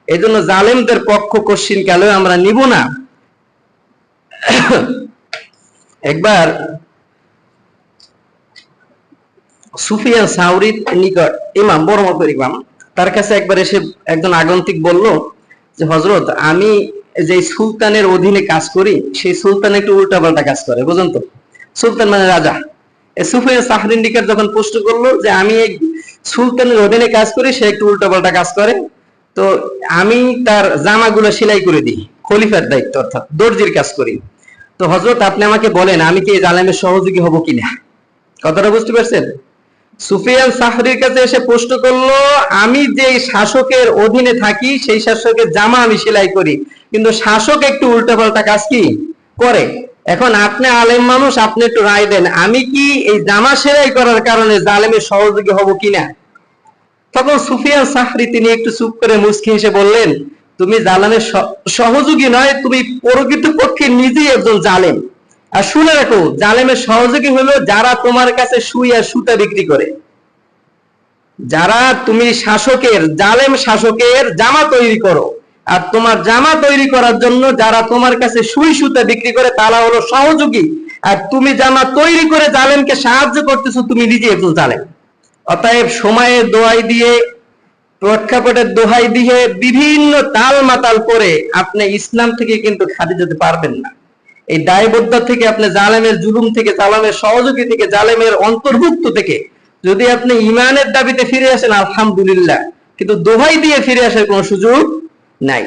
এই জন্য জালেমদের পক্ষ কোশ্চিন কালেও আমরা নিব না। একবার সুফিয়ান সাউরির নিকট ইমাম, বড় মতের ইমাম, তার কাছে একবার এসে একজন আগন্তুক বলল যে হযরত, আমি যে সুলতানের অধীনে কাজ করি, সেই সুলতান একটু উল্টাপাল্টা কাজ করে, বুঝুন তো। সুলতান মানে রাজা। সুফিয়ান সাউরির নিকট যখন প্রশ্ন করলো যে আমি এক সুলতানের অধীনে কাজ করি, সে একটু উল্টাপাল্টা কাজ করে, তো আমি তার জামাগুলো সেলাই করে দিই, খলিফার দায়িত্ব, অর্থাৎ দর্জির কাজ করি। তো হযরত, আপনি আমাকে বলেন আমি কি এই জালেমের সহযোগী হব কিনা? কথাটা বুঝতে পারছেন? সুফিয়ান সাহরির কাছে এসে প্রশ্ন করলো, আমি যে শাসকের অধীনে থাকি সেই শাসকের জামা আমি সেলাই করি, কিন্তু শাসক একটু উল্টাপাল্টা কাজ কি করে। এখন আপনি আলেম মানুষ, আপনি একটু রায় দেন, আমি কি এই জামা সেলাই করার কারণে জালেমের সহযোগী হব কিনা? তখন সুফিয়ান সাহরি তিনি একটু চুপ করে মুচকি হেসে বললেন, তুমি জালেমের সহযোগী নয়, তুমি প্রকৃতপক্ষে নিজেই একজন জালেম। আর শুনে রাখো, জালেমের সহযোগী হলো যারা তোমার কাছে সুই আর সুতা বিক্রি করে। যারা তুমি শাসকের, জালেম শাসকের জামা তৈরি করো, আর তোমার জামা তৈরি করার জন্য যারা তোমার কাছে সুই সুতা বিক্রি করে, তারা হলো সহযোগী। আর তুমি জামা তৈরি করে জালেমকে সাহায্য করতেছো, তুমি নিজে একজন জালেম। অতএব সময়ের দোহাই দিয়ে, প্রেক্ষাপটের দোহাই দিয়ে, বিভিন্ন তাল মাতাল করে আপনি ইসলাম থেকে কিন্তু খাদি যেতে পারবেন না। এই দায়বদ্ধতা থেকে, আপনি জালেমের জুলুম থেকে, জালেমের সহযোগী থেকে, জালেমের অন্তর্ভুক্ত থেকে যদি আপনি ইমানের দাবিতে ফিরে আসেন, আলহামদুলিল্লাহ, কিন্তু দোহাই দিয়ে ফিরে আসার কোনো সুযোগ নাই।